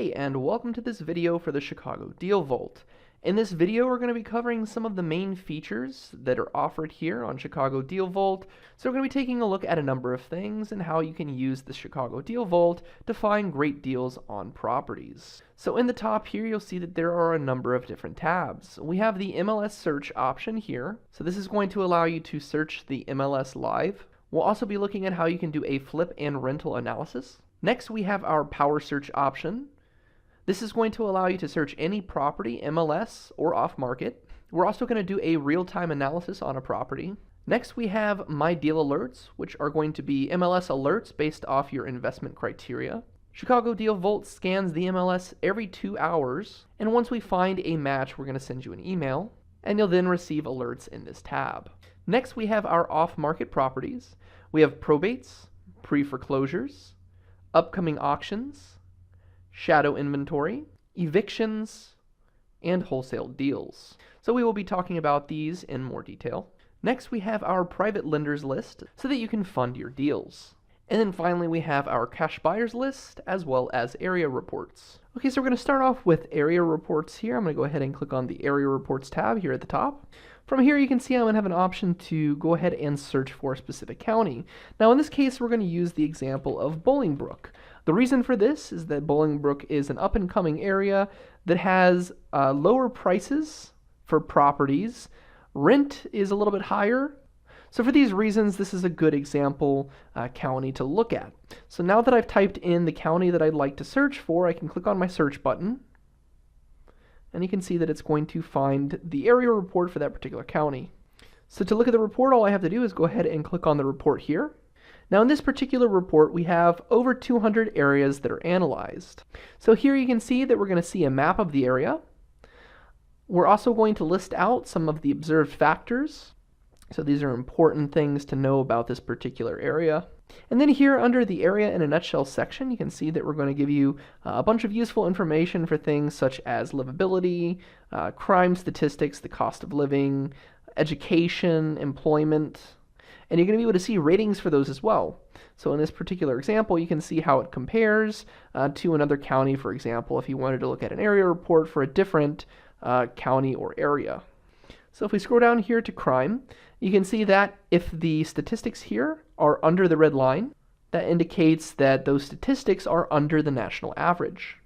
Hey, and welcome to this video for the Chicago Deal Vault. In this video, we're going to be covering some of the main features that are offered here on Chicago Deal Vault. So we're going to be taking a look at a number of things and how you can use the Chicago Deal Vault to find great deals on properties. So in the top here, you'll see that there are a number of different tabs. We have the MLS search option here. So this is going to allow you to search the MLS live. We'll also be looking at how you can do a flip and rental analysis. Next, we have our power search option. This is going to allow you to search any property, MLS, or off-market. We're also going to do a real-time analysis on a property. Next, we have My Deal Alerts, which are going to be MLS alerts based off your investment criteria. Chicago Deal Vault scans the MLS every 2 hours, and once we find a match, we're going to send you an email, and you'll then receive alerts in this tab. Next, we have our off-market properties. We have probates, pre-foreclosures, upcoming auctions, shadow inventory, evictions, and wholesale deals. So we will be talking about these in more detail. Next, we have our private lenders list so that you can fund your deals. And then finally, we have our cash buyers list as well as area reports. Okay, so we're going to start off with area reports here. I'm going to go ahead and click on the area reports tab here at the top. From here, you can see I'm going to have an option to go ahead and search for a specific county. Now, in this case, we're going to use the example of Bolingbrook. The reason for this is that Bolingbrook is an up-and-coming area that has lower prices for properties. Rent is a little bit higher. So for these reasons, this is a good example county to look at. So now that I've typed in the county that I'd like to search for, I can click on my search button. And you can see that it's going to find the area report for that particular county. So to look at the report, all I have to do is go ahead and click on the report here. Now in this particular report, we have over 200 areas that are analyzed. So here you can see that we're going to see a map of the area. We're also going to list out some of the observed factors. So these are important things to know about this particular area. And then here under the area in a nutshell section, you can see that we're going to give you a bunch of useful information for things such as livability, crime statistics, the cost of living, education, employment, and you're going to be able to see ratings for those as well. So in this particular example, you can see how it compares to another county, for example, if you wanted to look at an area report for a different county or area. So if we scroll down here to crime, you can see that if the statistics here are under the red line, that indicates that those statistics are under the national average.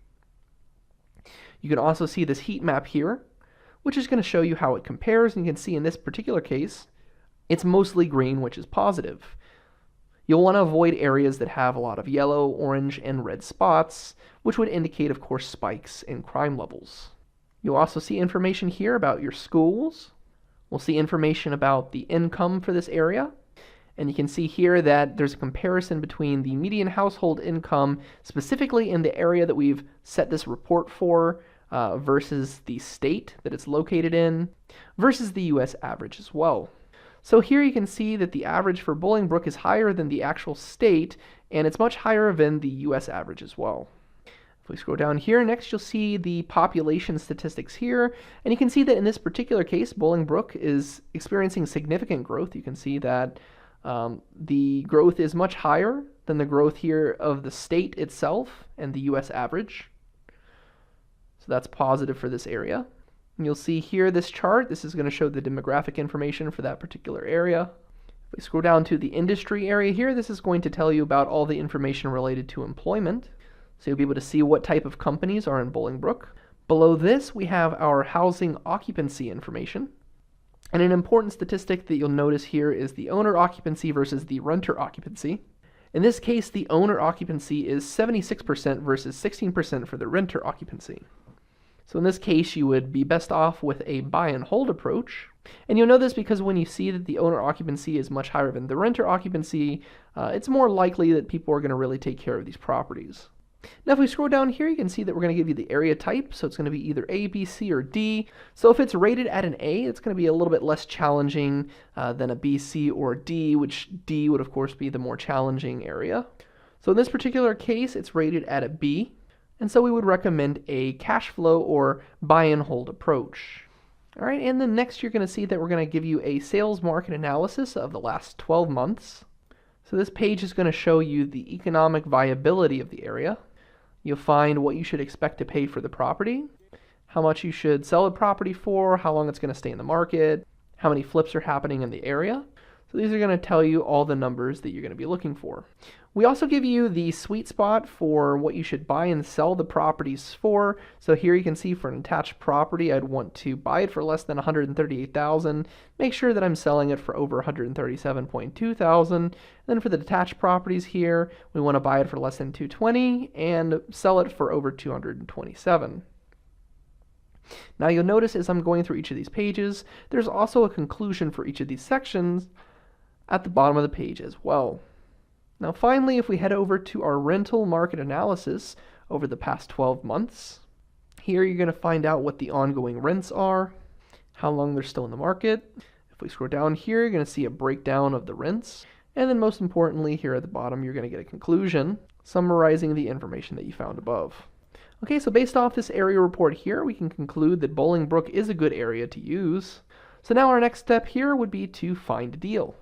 You can also see this heat map here, which is going to show you how it compares, and you can see in this particular case, it's mostly green, which is positive. You'll want to avoid areas that have a lot of yellow, orange, and red spots, which would indicate, of course, spikes in crime levels. You'll also see information here about your schools. We'll see information about the income for this area. And you can see here that there's a comparison between the median household income, specifically in the area that we've set this report for, versus the state that it's located in, versus the U.S. average as well. So here you can see that the average for Bolingbrook is higher than the actual state, and it's much higher than the U.S. average as well. If we scroll down here, next you'll see the population statistics here, and you can see that in this particular case, Bolingbrook is experiencing significant growth. You can see that the growth is much higher than the growth here of the state itself and the U.S. average. So that's positive for this area. And you'll see here this chart. This is going to show the demographic information for that particular area. If we scroll down to the industry area here, this is going to tell you about all the information related to employment. So you'll be able to see what type of companies are in Bolingbrook. Below this, we have our housing occupancy information. And an important statistic that you'll notice here is the owner occupancy versus the renter occupancy. In this case, the owner occupancy is 76% versus 16% for the renter occupancy. So in this case, you would be best off with a buy and hold approach. And you'll know this because when you see that the owner occupancy is much higher than the renter occupancy, it's more likely that people are going to really take care of these properties. Now if we scroll down here, you can see that we're going to give you the area type, so it's going to be either A, B, C, or D. So if it's rated at an A, it's going to be a little bit less challenging than a B, C, or D, which D would of course be the more challenging area. So in this particular case, it's rated at a B, and so we would recommend a cash flow or buy and hold approach. All right, and then next you're going to see that we're going to give you a sales market analysis of the last 12 months. So this page is going to show you the economic viability of the area. You'll find what you should expect to pay for the property, how much you should sell the property for, how long it's going to stay in the market, how many flips are happening in the area. So these are going to tell you all the numbers that you're going to be looking for. We also give you the sweet spot for what you should buy and sell the properties for. So here you can see for an attached property, I'd want to buy it for less than $138,000. Make sure that I'm selling it for over $137.2 thousand. Then for the detached properties here, we want to buy it for less than $220 and sell it for over $227. Now you'll notice as I'm going through each of these pages, there's also a conclusion for each of these sections at the bottom of the page as well. Now finally, if we head over to our rental market analysis over the past 12 months, here you're going to find out what the ongoing rents are, how long they're still in the market. If we scroll down here, you're going to see a breakdown of the rents. And then most importantly, here at the bottom, you're going to get a conclusion summarizing the information that you found above. Okay, so based off this area report here, we can conclude that Bolingbrook is a good area to use. So now our next step here would be to find a deal.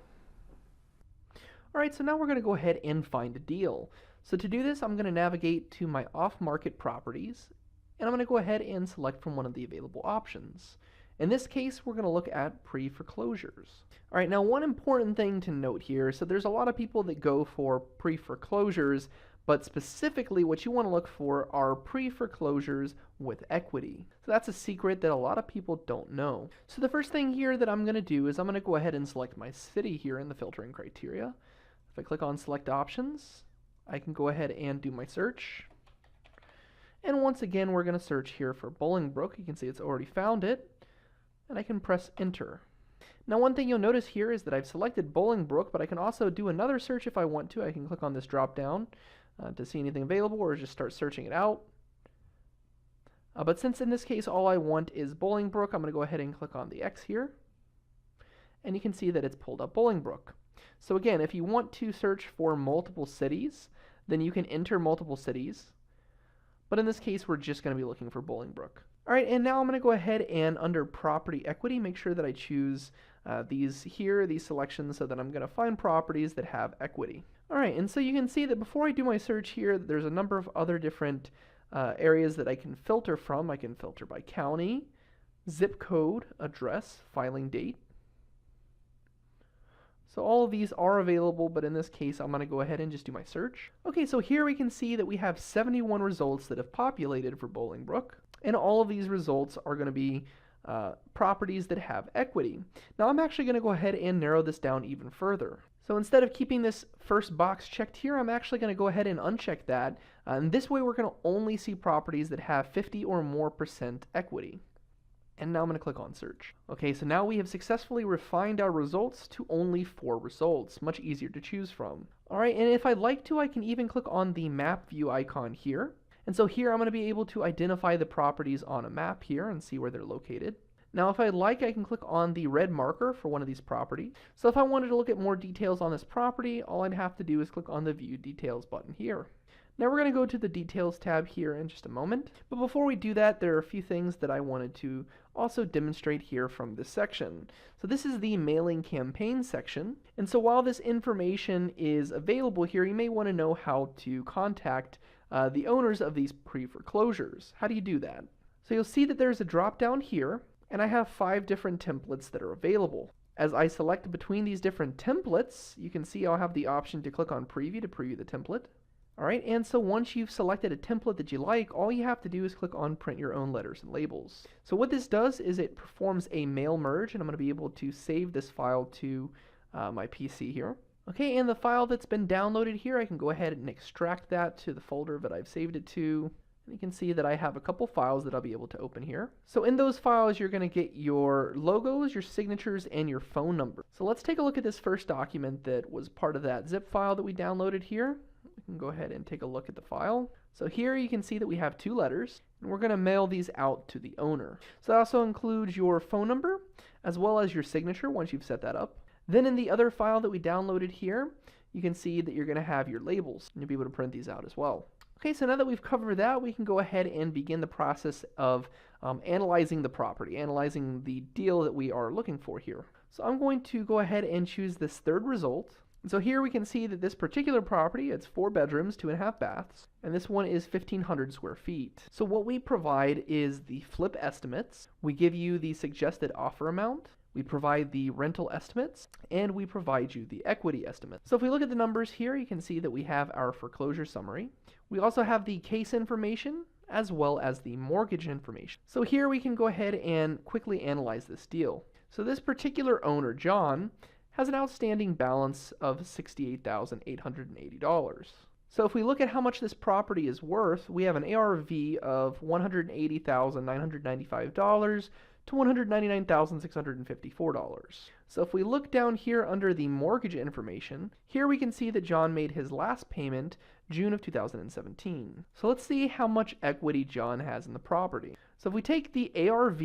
All right, so now we're going to go ahead and find a deal. So to do this, I'm going to navigate to my off-market properties, and I'm going to go ahead and select from one of the available options. In this case, we're going to look at pre-foreclosures. All right, now one important thing to note here, so there's a lot of people that go for pre-foreclosures, but specifically what you want to look for are pre-foreclosures with equity. So that's a secret that a lot of people don't know. So the first thing here that I'm going to do is I'm going to go ahead and select my city here in the filtering criteria. If I click on select options, I can go ahead and do my search. And once again, we're going to search here for Bolingbrook. You can see it's already found it, and I can press enter. Now one thing you'll notice here is that I've selected Bolingbrook, but I can also do another search if I want to. I can click on this drop down to see anything available or just start searching it out. But since in this case all I want is Bolingbrook, I'm going to go ahead and click on the X here. And you can see that it's pulled up Bolingbrook. So again, if you want to search for multiple cities, then you can enter multiple cities. But in this case, we're just going to be looking for Bolingbrook. All right, and now I'm going to go ahead and under property equity, make sure that I choose these selections so that I'm going to find properties that have equity. All right, and so you can see that before I do my search here, there's a number of other different areas that I can filter from. I can filter by county, zip code, address, filing date. So all of these are available, but in this case, I'm going to go ahead and just do my search. Okay, so here we can see that we have 71 results that have populated for Bolingbrook, and all of these results are going to be properties that have equity. Now I'm actually going to go ahead and narrow this down even further. So instead of keeping this first box checked here, I'm actually going to go ahead and uncheck that, and this way we're going to only see properties that have 50 or more % equity. And now I'm going to click on search. Okay, so now we have successfully refined our results to only 4 results, much easier to choose from. All right, and if I'd like to, I can even click on the map view icon here. And so here I'm going to be able to identify the properties on a map here and see where they're located. Now if I'd like, I can click on the red marker for one of these properties. So if I wanted to look at more details on this property, all I'd have to do is click on the View Details button here. Now we're going to go to the Details tab here in just a moment. But before we do that, there are a few things that I wanted to also demonstrate here from this section. So this is the mailing campaign section. And so while this information is available here, you may want to know how to contact the owners of these pre-foreclosures. How do you do that? So you'll see that there's a drop down here, and I have 5 different templates that are available. As I select between these different templates, you can see I'll have the option to click on Preview to preview the template. All right, and so once you've selected a template that you like, all you have to do is click on Print Your Own Letters and Labels. So what this does is it performs a mail merge, and I'm going to be able to save this file to my PC here. Okay, and the file that's been downloaded here, I can go ahead and extract that to the folder that I've saved it to. And you can see that I have a couple files that I'll be able to open here. So in those files, you're going to get your logos, your signatures, and your phone number. So let's take a look at this first document that was part of that zip file that we downloaded here. We can go ahead and take a look at the file. So here you can see that we have 2 letters, and we're going to mail these out to the owner. So that also includes your phone number, as well as your signature once you've set that up. Then in the other file that we downloaded here, you can see that you're going to have your labels, and you'll be able to print these out as well. Okay, so now that we've covered that, we can go ahead and begin the process of analyzing the property, analyzing the deal that we are looking for here. So I'm going to go ahead and choose this third result, And so here we can see that this particular property, it's 4 bedrooms, 2.5 baths, and this one is 1,500 square feet. So what we provide is the flip estimates. We give you the suggested offer amount. We provide the rental estimates, and we provide you the equity estimate. So if we look at the numbers here, you can see that we have our foreclosure summary. We also have the case information, as well as the mortgage information. So here we can go ahead and quickly analyze this deal. So this particular owner, John, has an outstanding balance of $68,880. So if we look at how much this property is worth, we have an ARV of $180,995 to $199,654. So if we look down here under the mortgage information, here we can see that John made his last payment June of 2017. So let's see how much equity John has in the property. So if we take the ARV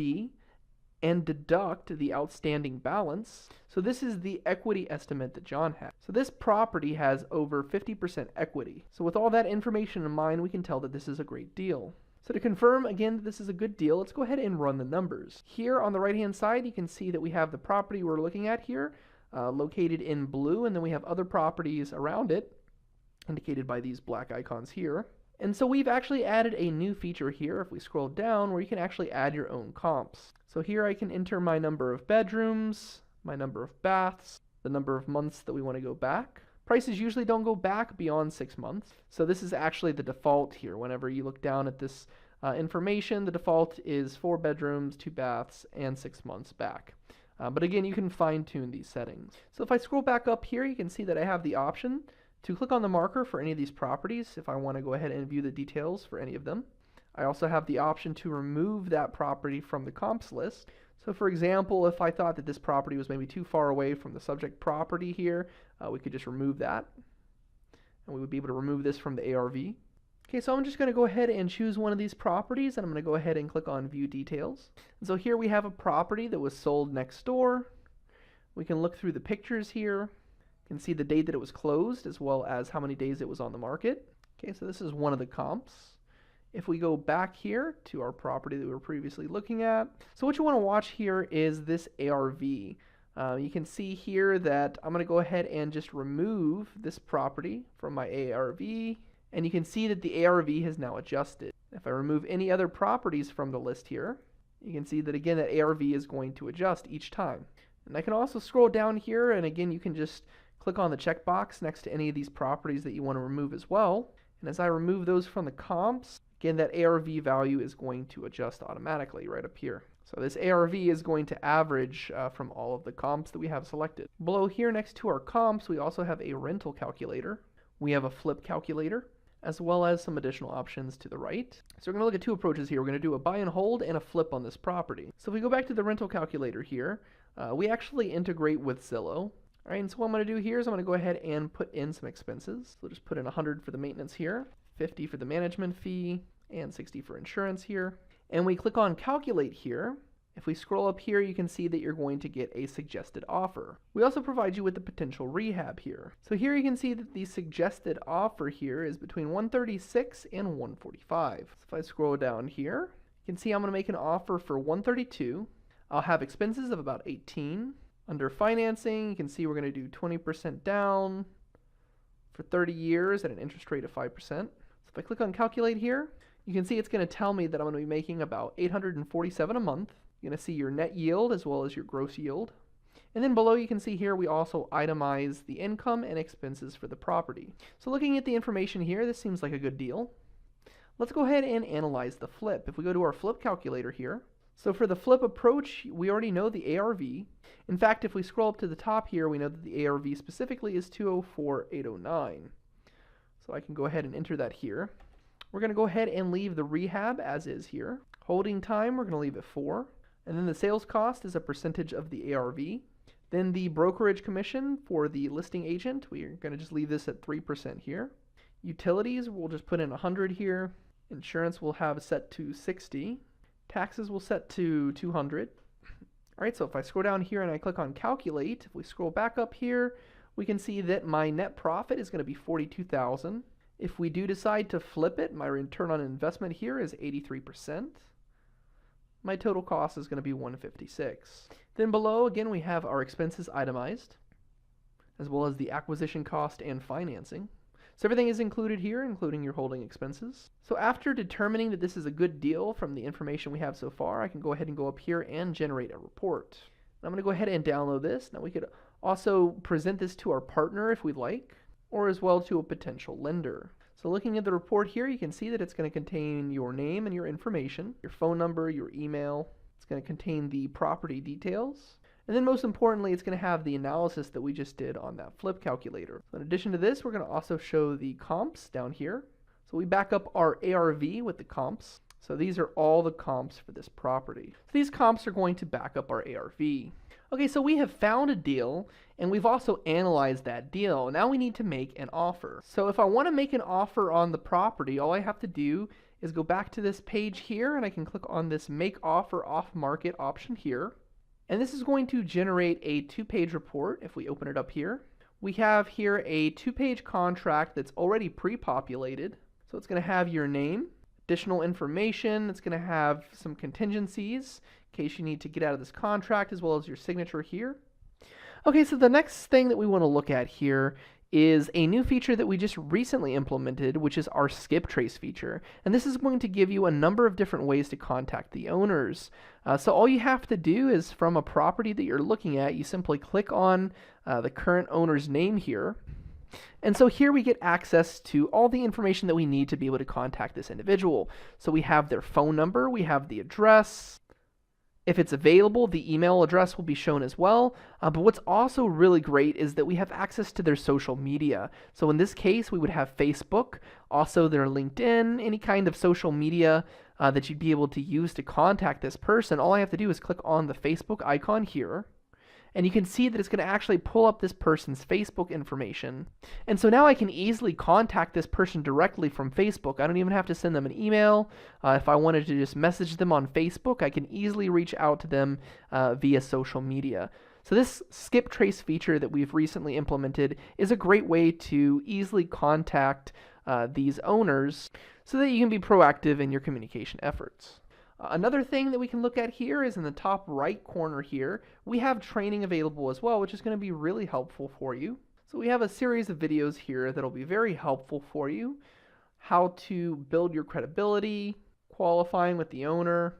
and deduct the outstanding balance, so this is the equity estimate that John has. So this property has over 50% equity. So with all that information in mind, we can tell that this is a great deal. So to confirm again that this is a good deal, let's go ahead and run the numbers. Here on the right hand side, you can see that we have the property we're looking at here, located in blue, and then we have other properties around it, indicated by these black icons here. And so we've actually added a new feature here, if we scroll down, where you can actually add your own comps. So here I can enter my number of bedrooms, my number of baths, the number of months that we want to go back. Prices usually don't go back beyond 6 months. So this is actually the default here. Whenever you look down at this information, the default is 4 bedrooms, 2 baths, and 6 months back. But again, you can fine tune these settings. So if I scroll back up here, you can see that I have the option to click on the marker for any of these properties if I want to go ahead and view the details for any of them. I also have the option to remove that property from the comps list. So for example, if I thought that this property was maybe too far away from the subject property here, we could just remove that. And we would be able to remove this from the ARV. Okay, so I'm just going to go ahead and choose one of these properties, and I'm going to go ahead and click on View Details. And so here we have a property that was sold next door. We can look through the pictures here. You can see the date that it was closed, as well as how many days it was on the market. Okay, so this is one of the comps. If we go back here to our property that we were previously looking at, so what you want to watch here is this ARV. You can see here that I'm going to go ahead and just remove this property from my ARV, and you can see that the ARV has now adjusted. If I remove any other properties from the list here, you can see that again that ARV is going to adjust each time. And I can also scroll down here, and again you can just click on the checkbox next to any of these properties that you want to remove as well. And as I remove those from the comps, again, that ARV value is going to adjust automatically right up here. So this ARV is going to average from all of the comps that we have selected. Below here next to our comps, we also have a rental calculator. We have a flip calculator, as well as some additional options to the right. So we're going to look at two approaches here. We're going to do a buy and hold and a flip on this property. So if we go back to the rental calculator here, we actually integrate with Zillow. All right, and so what I'm going to do here is I'm going to go ahead and put in some expenses. So just put in 100 for the maintenance here, 50 for the management fee, and 60 for insurance here. And we click on calculate here. If we scroll up here, you can see that you're going to get a suggested offer. We also provide you with the potential rehab here. So here you can see that the suggested offer here is between 136 and 145. So if I scroll down here, you can see I'm going to make an offer for 132. I'll have expenses of about 18. Under financing, you can see we're going to do 20% down for 30 years at an interest rate of 5%. So if I click on calculate here, you can see it's going to tell me that I'm going to be making about $847 a month. You're going to see your net yield as well as your gross yield. And then below you can see here we also itemize the income and expenses for the property. So looking at the information here, this seems like a good deal. Let's go ahead and analyze the flip. If we go to our flip calculator here, so for the flip approach, we already know the ARV. In fact, if we scroll up to the top here, we know that the ARV specifically is 204,809. So I can go ahead and enter that here. We're going to go ahead and leave the rehab as is here. Holding time, we're going to leave it 4. And then the sales cost is a percentage of the ARV. Then the brokerage commission for the listing agent, we're going to just leave this at 3% here. Utilities, we'll just put in 100 here. Insurance we'll have set to 60. Taxes we'll set to 200. All right, so if I scroll down here and I click on calculate, if we scroll back up here, we can see that my net profit is going to be $42,000. If we do decide to flip it, my return on investment here is 83%. My total cost is going to be $156. Then below, again, we have our expenses itemized. as well as the acquisition cost and financing. So everything is included here, including your holding expenses. So after determining that this is a good deal from the information we have so far, I can go ahead and go up here and generate a report. I'm going to go ahead and download this. Now we could also present this to our partner if we'd like, or as well to a potential lender. So looking at the report here, you can see that it's going to contain your name and your information, your phone number, your email. It's going to contain the property details. And then most importantly, it's going to have the analysis that we just did on that flip calculator. So in addition to this, we're going to also show the comps down here. So we back up our ARV with the comps. So these are all the comps for this property. So these comps are going to back up our ARV. Okay, so we have found a deal, and we've also analyzed that deal. Now we need to make an offer. So if I want to make an offer on the property, all I have to do is go back to this page here, and I can click on this Make Offer Off Market option here. And this is going to generate a 2-page report if we open it up here. We have here a 2-page contract that's already pre-populated. So it's going to have your name, additional information, it's going to have some contingencies in case you need to get out of this contract, as well as your signature here. Okay, so the next thing that we want to look at here is a new feature that we just recently implemented, which is our skip trace feature. And this is going to give you a number of different ways to contact the owners. So all you have to do is from a property that you're looking at, you simply click on the current owner's name here. And so here we get access to all the information that we need to be able to contact this individual. So we have their phone number, we have the address. If it's available, the email address will be shown as well. But what's also really great is that we have access to their social media. So in this case, we would have Facebook, also their LinkedIn, any kind of social media that you'd be able to use to contact this person. All I have to do is click on the Facebook icon here. And you can see that it's going to actually pull up this person's Facebook information. And so now I can easily contact this person directly from Facebook. I don't even have to send them an email. If I wanted to just message them on Facebook, I can easily reach out to them via social media. So this skip trace feature that we've recently implemented is a great way to easily contact these owners so that you can be proactive in your communication efforts. Another thing that we can look at here is in the top right corner here, we have training available as well, which is going to be really helpful for you. So we have a series of videos here that'll be very helpful for you. How to build your credibility, qualifying with the owner,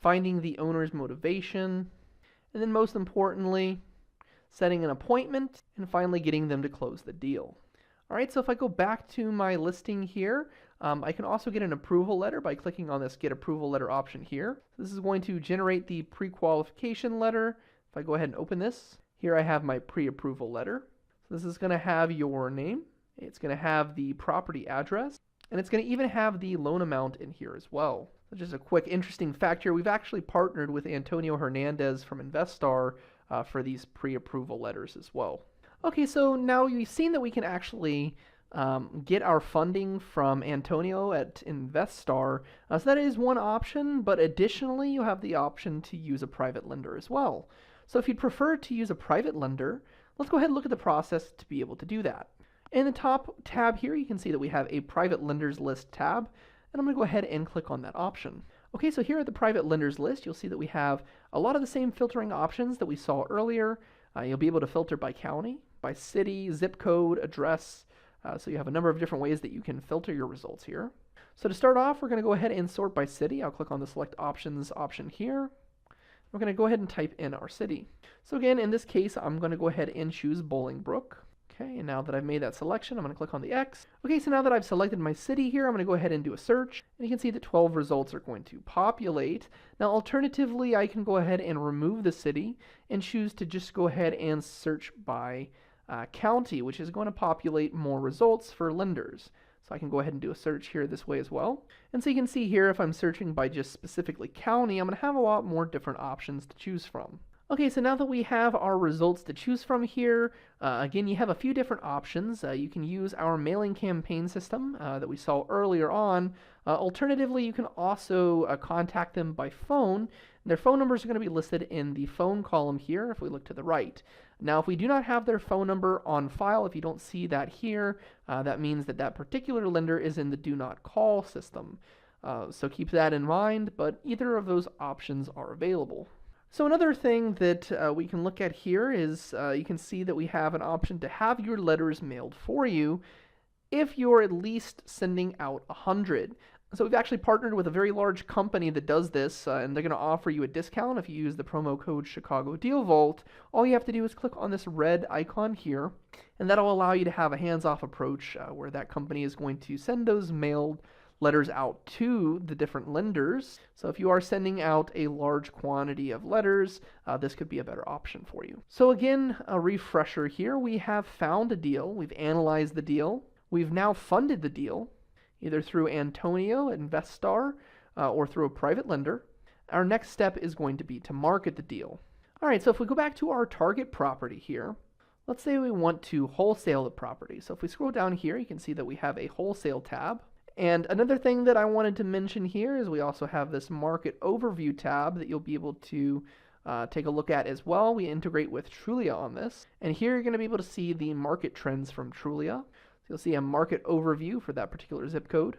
finding the owner's motivation, and then most importantly, setting an appointment, and finally getting them to close the deal. All right, so if I go back to my listing here, I can also get an approval letter by clicking on this Get Approval Letter option here. So this is going to generate the pre-qualification letter. If I go ahead and open this, here I have my pre-approval letter. So this is going to have your name, it's going to have the property address, and it's going to even have the loan amount in here as well. So just a quick interesting fact here, we've actually partnered with Antonio Hernandez from Investar for these pre-approval letters as well. Okay, so now you've seen that we can actually get our funding from Antonio at Investar. So that is one option, but additionally you have the option to use a private lender as well. So if you'd prefer to use a private lender, let's go ahead and look at the process to be able to do that. In the top tab here, you can see that we have a private lenders list tab, and I'm going to go ahead and click on that option. Okay, so here at the private lenders list, you'll see that we have a lot of the same filtering options that we saw earlier. You'll be able to filter by county, by city, zip code, address. So you have a number of different ways that you can filter your results here. So to start off, we're going to go ahead and sort by city. I'll click on the Select Options option here. We're going to go ahead and type in our city. So again, in this case, I'm going to go ahead and choose Bolingbrook. Okay, and now that I've made that selection, I'm going to click on the X. Okay, so now that I've selected my city here, I'm going to go ahead and do a search. And you can see that 12 results are going to populate. Now, alternatively, I can go ahead and remove the city and choose to just go ahead and search by county, which is going to populate more results for lenders. So I can go ahead and do a search here this way as well. And so you can see here, if I'm searching by just specifically county, I'm going to have a lot more different options to choose from. Okay, so now that we have our results to choose from here, again, you have a few different options. You can use our mailing campaign system that we saw earlier on. Alternatively, you can also contact them by phone. Their phone numbers are going to be listed in the phone column here if we look to the right. Now, if we do not have their phone number on file, if you don't see that here, that means that that particular lender is in the do not call system. So keep that in mind, but either of those options are available. So another thing that we can look at here is you can see that we have an option to have your letters mailed for you if you're at least sending out 100. So we've actually partnered with a very large company that does this, and they're going to offer you a discount if you use the promo code ChicagoDealVault. All you have to do is click on this red icon here, and that'll allow you to have a hands-off approach where that company is going to send those mailed letters out to the different lenders. So if you are sending out a large quantity of letters, this could be a better option for you. So again, a refresher here. We have found a deal. We've analyzed the deal. We've now funded the deal, either through Antonio at Investar or through a private lender. Our next step is going to be to market the deal. All right, so if we go back to our target property here, let's say we want to wholesale the property. So if we scroll down here, you can see that we have a wholesale tab. And another thing that I wanted to mention here is we also have this market overview tab that you'll be able to take a look at as well. We integrate with Trulia on this. And here you're going to be able to see the market trends from Trulia. So you'll see a market overview for that particular zip code.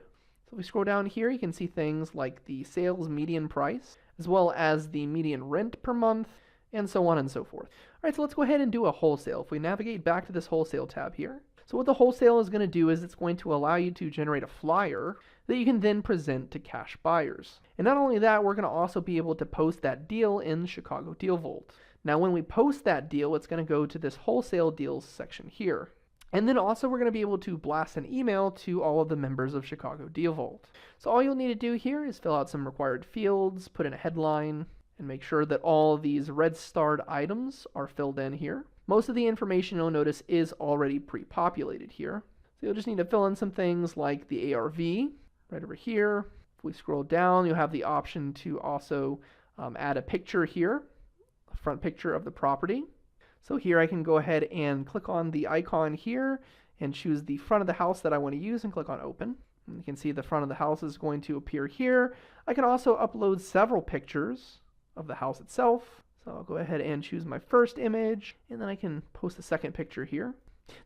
So if we scroll down here, you can see things like the sales median price, as well as the median rent per month, and so on and so forth. All right, so let's go ahead and do a wholesale. If we navigate back to this wholesale tab here, so what the wholesale is going to do is it's going to allow you to generate a flyer that you can then present to cash buyers. And not only that, we're going to also be able to post that deal in ChicagoDealVault. Now, when we post that deal, it's going to go to this wholesale deals section here. And then also we're going to be able to blast an email to all of the members of ChicagoDealVault. So all you'll need to do here is fill out some required fields, put in a headline, and make sure that all of these red starred items are filled in here. Most of the information you'll notice is already pre-populated here. So you'll just need to fill in some things like the ARV right over here. If we scroll down, you'll have the option to also add a picture here, a front picture of the property. So here I can go ahead and click on the icon here and choose the front of the house that I want to use and click on open. And you can see the front of the house is going to appear here. I can also upload several pictures of the house itself. So I'll go ahead and choose my first image, and then I can post a second picture here.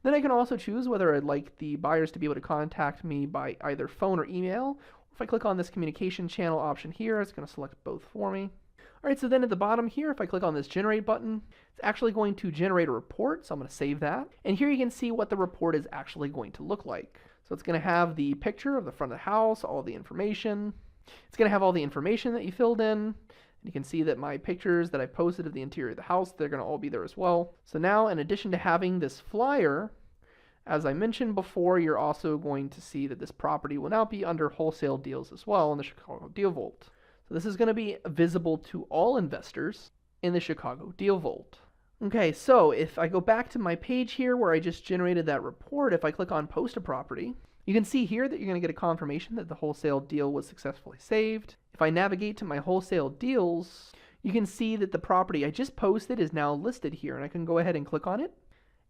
Then I can also choose whether I'd like the buyers to be able to contact me by either phone or email. If I click on this communication channel option here, it's going to select both for me. All right, so then at the bottom here, if I click on this generate button, it's actually going to generate a report, so I'm going to save that. And here you can see what the report is actually going to look like. So it's going to have the picture of the front of the house, all the information. It's going to have all the information that you filled in. You can see that my pictures that I posted of the interior of the house, they're going to all be there as well. So now, in addition to having this flyer, as I mentioned before, you're also going to see that this property will now be under wholesale deals as well in the ChicagoDealVault. So this is going to be visible to all investors in the ChicagoDealVault. Okay, so if I go back to my page here where I just generated that report, if I click on post a property, you can see here that you're going to get a confirmation that the wholesale deal was successfully saved. If I navigate to my wholesale deals, you can see that the property I just posted is now listed here, and I can go ahead and click on it.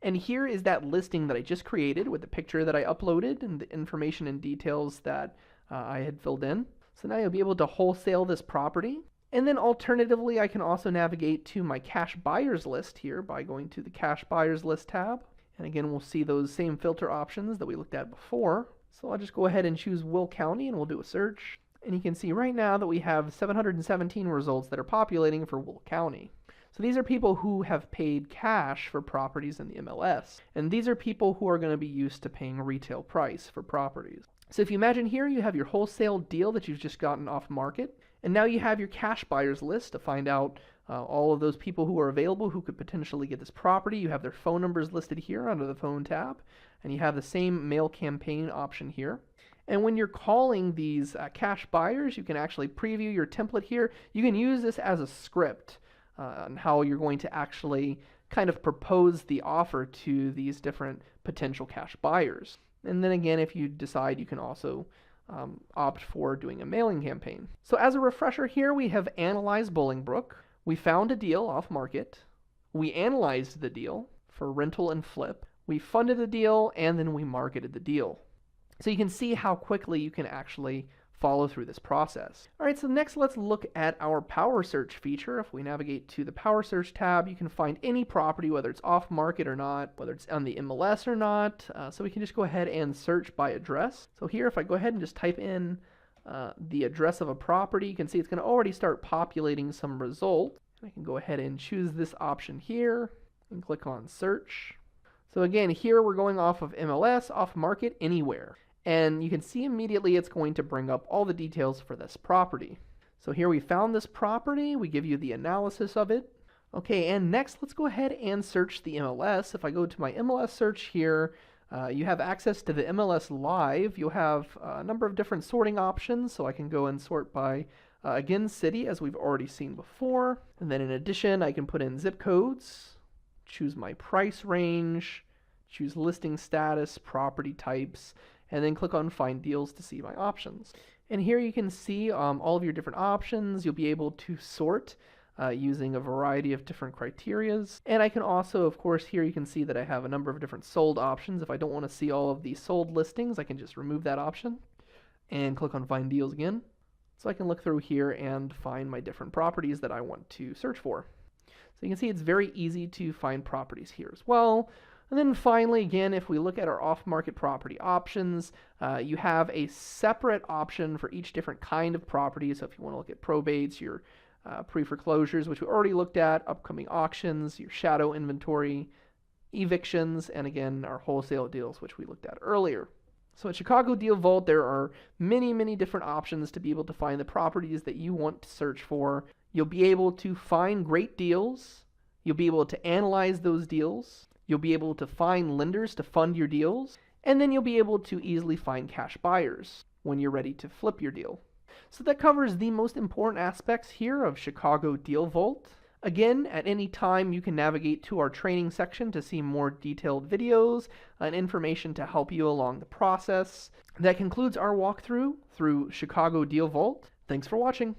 And here is that listing that I just created with the picture that I uploaded and the information and details that I had filled in. So now you'll be able to wholesale this property. And then alternatively, I can also navigate to my cash buyers list here by going to the cash buyers list tab. And again, we'll see those same filter options that we looked at before. So I'll just go ahead and choose Will County and we'll do a search. And you can see right now that we have 717 results that are populating for Will County. So these are people who have paid cash for properties in the MLS. And these are people who are going to be used to paying retail price for properties. So if you imagine here, you have your wholesale deal that you've just gotten off market. And now you have your cash buyers list to find out all of those people who are available who could potentially get this property. You have their phone numbers listed here under the phone tab. And you have the same mail campaign option here. And when you're calling these cash buyers, you can actually preview your template here. You can use this as a script on how you're going to actually kind of propose the offer to these different potential cash buyers. And then again, if you decide, you can also opt for doing a mailing campaign. So as a refresher here, we have analyzed Bolingbrook. We found a deal off market. We analyzed the deal for rental and flip. We funded the deal, and then we marketed the deal. So you can see how quickly you can actually follow through this process. All right, so next let's look at our Power Search feature. If we navigate to the Power Search tab, you can find any property, whether it's off market or not, whether it's on the MLS or not. So we can just go ahead and search by address. So here, if I go ahead and just type in the address of a property, you can see it's going to already start populating some results. I can go ahead and choose this option here and click on search. So again, here we're going off of MLS, off market, anywhere. And you can see immediately it's going to bring up all the details for this property. So here we found this property, we give you the analysis of it. Okay, and next let's go ahead and search the MLS. If I go to my MLS search here, you have access to the MLS Live. You'll have a number of different sorting options, so I can go and sort by, again, city, as we've already seen before. And then in addition, I can put in zip codes, choose my price range, choose listing status, property types, and then click on Find Deals to see my options. And here you can see all of your different options. You'll be able to sort using a variety of different criterias. And I can also, of course, here you can see that I have a number of different sold options. If I don't want to see all of the sold listings, I can just remove that option and click on Find Deals again. So I can look through here and find my different properties that I want to search for. So you can see it's very easy to find properties here as well. And then finally, again, if we look at our off-market property options, you have a separate option for each different kind of property. So if you want to look at probates, your pre-foreclosures, which we already looked at, upcoming auctions, your shadow inventory, evictions, and again, our wholesale deals, which we looked at earlier. So at Chicago Deal Vault, there are many, many different options to be able to find the properties that you want to search for. You'll be able to find great deals. You'll be able to analyze those deals. You'll be able to find lenders to fund your deals. And then you'll be able to easily find cash buyers when you're ready to flip your deal. So that covers the most important aspects here of Chicago Deal Vault. Again, at any time you can navigate to our training section to see more detailed videos and information to help you along the process. That concludes our walkthrough through Chicago Deal Vault. Thanks for watching.